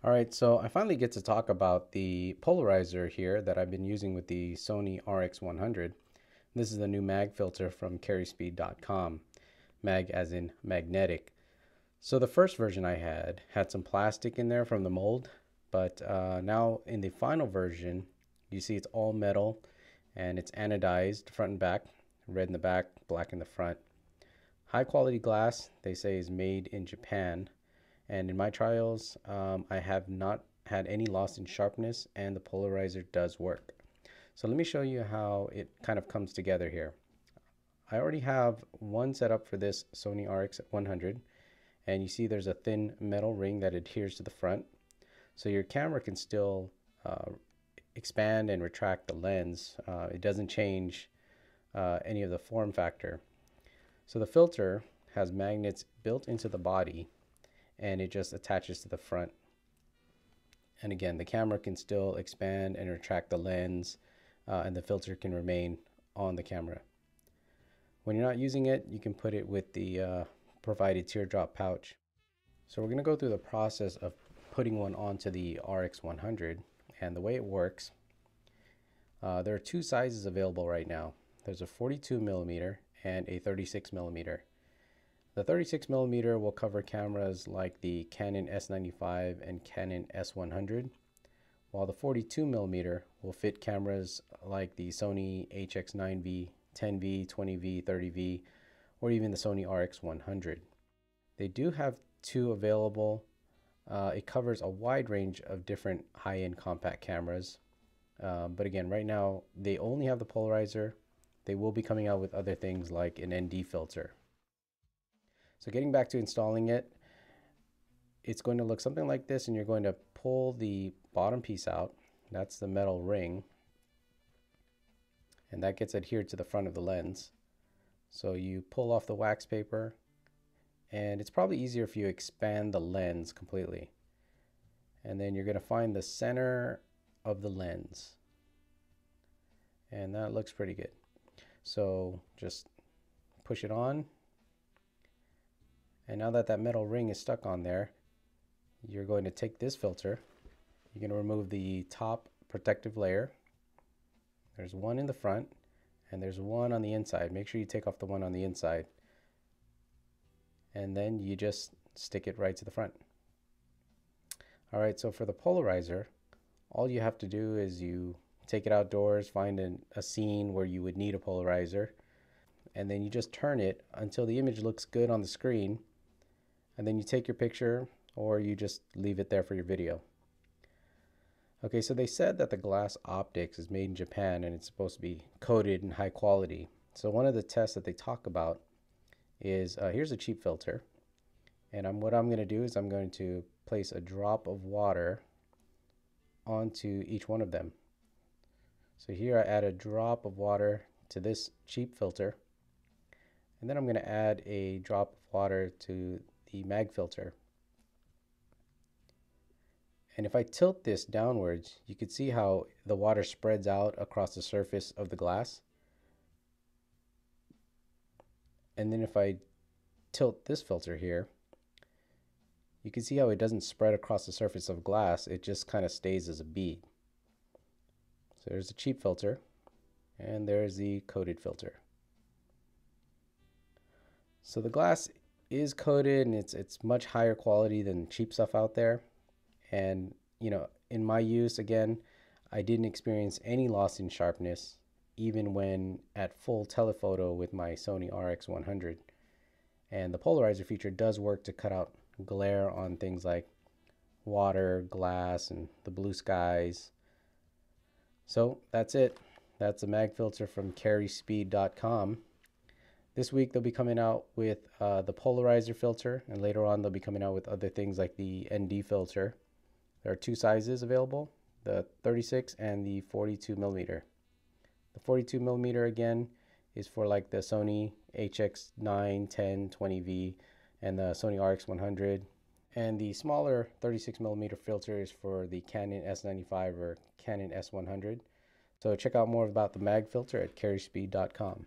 All right, so I finally get to talk about the polarizer here that I've been using with the Sony RX100. This is the new mag filter from carryspeed.com. Mag as in magnetic. So the first version I had some plastic in there from the mold, but now in the final version, you see it's all metal and it's anodized front and back, red in the back, black in the front. High quality glass, they say, is made in Japan. And in my trials, I have not had any loss in sharpness, and the polarizer does work. So let me show you how it kind of comes together here. I already have one set up for this Sony RX100, and you see there's a thin metal ring that adheres to the front. So your camera can still expand and retract the lens. It doesn't change any of the form factor. So the filter has magnets built into the body, and it just attaches to the front. And again, the camera can still expand and retract the lens, and the filter can remain on the camera. When you're not using it, you can put it with the provided teardrop pouch. So we're going to go through the process of putting one onto the RX100, and the way it works, there are two sizes available right now. There's a 42mm and a 36mm. The 36mm will cover cameras like the Canon S95 and Canon S100, while the 42mm will fit cameras like the Sony HX9V, 10V, 20V, 30V, or even the Sony RX100. They do have two available. It covers a wide range of different high-end compact cameras, but again, right now they only have the polarizer. They will be coming out with other things like an ND filter. So getting back to installing it, it's going to look something like this, and you're going to pull the bottom piece out. That's the metal ring, and that gets adhered to the front of the lens. So you pull off the wax paper, and it's probably easier if you expand the lens completely. And then you're going to find the center of the lens, and that looks pretty good. So just push it on. And now that that metal ring is stuck on there, you're going to take this filter. You're going to remove the top protective layer. There's one in the front, and there's one on the inside. Make sure you take off the one on the inside. And then you just stick it right to the front. All right, so for the polarizer, all you have to do is you take it outdoors, find a scene where you would need a polarizer, and then you just turn it until the image looks good on the screen. And then you take your picture, or you just leave it there for your video. Okay, so they said that the glass optics is made in Japan and it's supposed to be coated in high quality. So one of the tests that they talk about is, here's a cheap filter. And what I'm going to do is I'm going to place a drop of water onto each one of them. So here I add a drop of water to this cheap filter. And then I'm going to add a drop of water to the mag filter. And if I tilt this downwards, you can see how the water spreads out across the surface of the glass. And then if I tilt this filter here, you can see how it doesn't spread across the surface of glass. It just kind of stays as a bead. So there's the cheap filter, and there's the coated filter. So the glass is coated, and it's much higher quality than cheap stuff out there. And you know, in my use, again, I didn't experience any loss in sharpness even when at full telephoto with my Sony RX100. And the polarizer feature does work to cut out glare on things like water, glass, and the blue skies. So that's it. That's a mag filter from carryspeed.com. This week they'll be coming out with the polarizer filter, and later on they'll be coming out with other things like the ND filter. There are two sizes available, the 36 and the 42mm. The 42mm again is for like the Sony HX9, 10, 20V, and the Sony RX100. And the smaller 36mm filter is for the Canon S95 or Canon S100. So check out more about the mag filter at carryspeed.com.